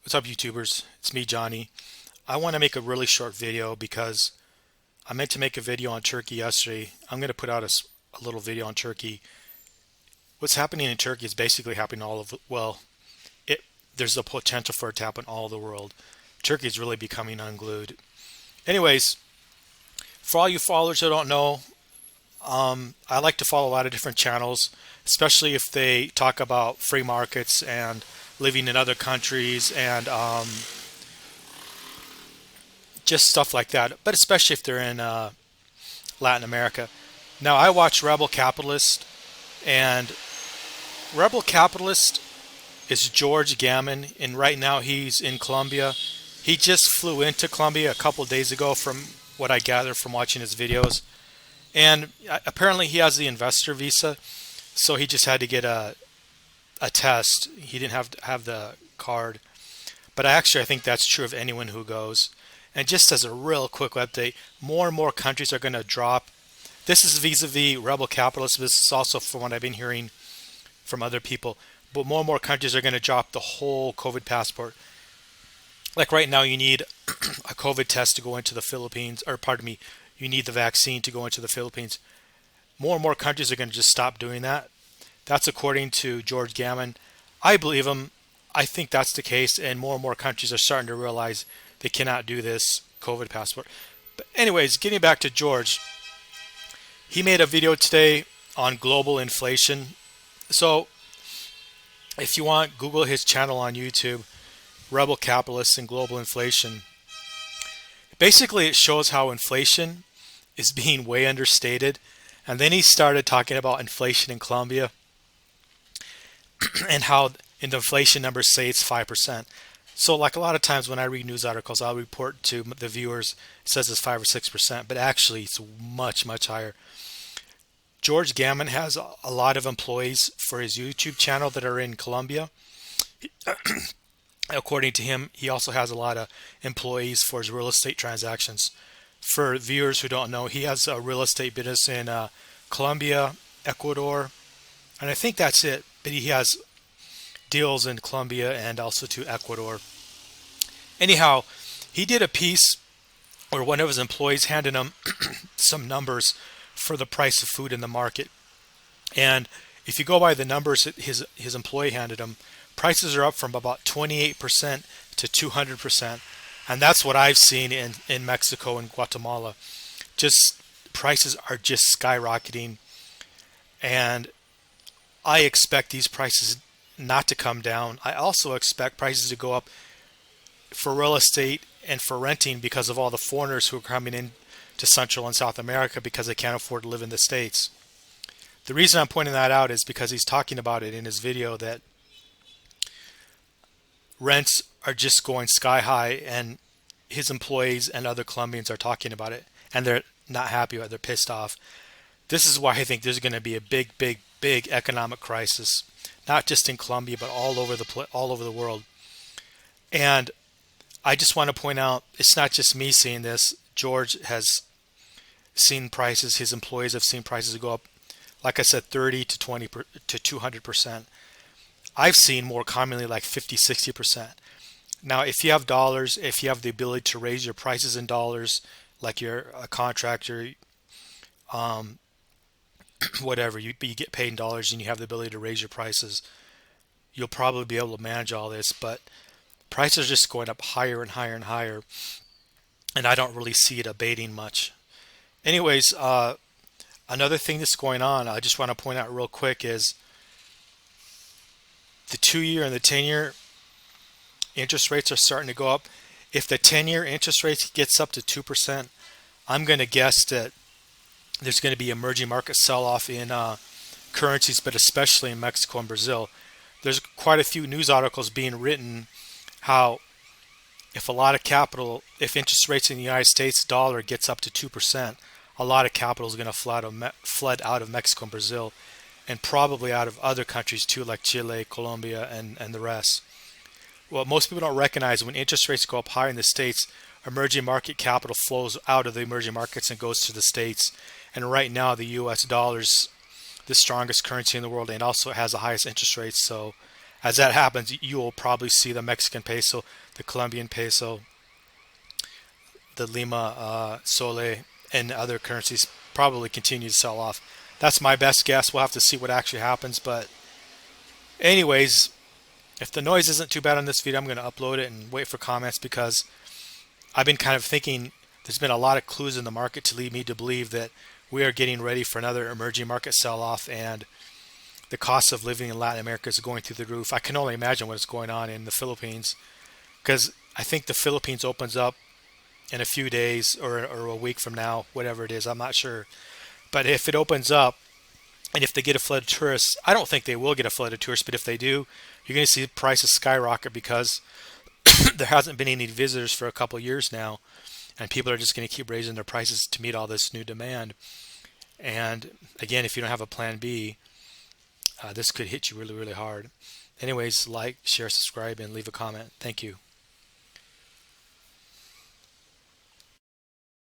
What's up, YouTubers? It's me, Johnny. I want to make a really short video because I meant to make a video on Turkey yesterday. I'm going to put out a little video on Turkey. What's happening in Turkey is basically happening all over, well, it there's the potential for it to happen all over the world. Turkey is really becoming unglued. Anyways, for all you followers who don't know, I like to follow a lot of different channels, especially if they talk about free markets and living in other countries and just stuff like that, but especially if they're in Latin America. Now, I watch Rebel Capitalist, and Rebel Capitalist is George Gammon, and right now he's in Colombia. He just flew into Colombia a couple of days ago, from what I gather from watching his videos. And apparently he has the investor visa, so he just had to get a test. He didn't have the card. But I think that's true of anyone who goes. And just as a real quick update, more and more countries are going to drop. This is vis-a-vis Rebel Capitalists. This is also from what I've been hearing from other people. But more and more countries are going to drop the whole COVID passport. Like right now, you need a COVID test to go into the Philippines, or pardon me, you need the vaccine to go into the Philippines. More and more countries are going to just stop doing that. That's according to George Gammon. I believe him. I think that's the case, and more countries are starting to realize they cannot do this COVID passport. But anyways, getting back to George, he made a video today on global inflation. So if you want, Google his channel on YouTube, Rebel Capitalists and Global Inflation. Basically, it shows how inflation is being way understated. And then he started talking about inflation in Colombia and how in the inflation numbers say it's 5%. So like a lot of times when I read news articles, I'll report to the viewers, it says it's 5 or 6%, but actually it's much higher. George Gammon has a lot of employees for his YouTube channel that are in Colombia. According to him, he also has a lot of employees for his real estate transactions. For viewers who don't know, he has a real estate business in Colombia, Ecuador, and I think that's it. But he has deals in Colombia and also to Ecuador. Anyhow, he did a piece where one of his employees handed him some numbers for the price of food in the market. And if you go by the numbers that his employee handed him, prices are up from about 28% to 200%. And that's what I've seen in Mexico and Guatemala. Just prices are just skyrocketing. And I expect these prices not to come down. I also expect prices to go up for real estate and for renting because of all the foreigners who are coming in to Central and South America because they can't afford to live in the States. The reason I'm pointing that out is because he's talking about it in his video that rents are just going sky high, and his employees and other Colombians are talking about it, and they're not happy with it. They're pissed off. This is why I think there's going to be a big economic crisis, not just in Colombia, but all over the world. And I just want to point out, it's not just me seeing this. George has seen prices. His employees have seen prices go up, like I said, 30 to 20 to 200%. I've seen more commonly like 50, 60%. Now, if you have dollars, if you have the ability to raise your prices in dollars, like you're a contractor, whatever, you get paid in dollars and you have the ability to raise your prices, you'll probably be able to manage all this. But prices are just going up higher and higher and higher, and I don't really see it abating much. Anyways, another thing that's going on, I just want to point out real quick, is the 2-year and the 10-year interest rates are starting to go up. If the 10-year interest rate gets up to 2%, I'm going to guess that there's going to be emerging market sell-off in currencies, but especially in Mexico and Brazil. There's quite a few news articles being written how if a lot of capital, if interest rates in the United States dollar gets up to 2%, a lot of capital is going to flood out of Mexico and Brazil, and probably out of other countries too, like Chile, Colombia, and the rest. What most people don't recognize, when interest rates go up higher in the States, emerging market capital flows out of the emerging markets and goes to the States. And right now, the US dollar's the strongest currency in the world, and also has the highest interest rates. So As that happens, you will probably see the Mexican peso, the Colombian peso, the Lima Sole, and other currencies probably continue to sell off. That's my best guess. We'll have to see what actually happens. But, anyways, if the noise isn't too bad on this video, I'm going to upload it and wait for comments because I've been kind of thinking there's been a lot of clues in the market to lead me to believe that we are getting ready for another emerging market sell off, and the cost of living in Latin America is going through the roof. I can only imagine what's going on in the Philippines because I think the Philippines opens up in a few days or a week from now, whatever it is. I'm not sure. But if it opens up and if they get a flood of tourists, I don't think they will get a flood of tourists, but if they do, you're going to see prices skyrocket because there hasn't been any visitors for a couple of years now, and people are just going to keep raising their prices to meet all this new demand. And again, if you don't have a plan B, this could hit you really, really hard. Anyways, like, share, subscribe, and leave a comment. Thank you.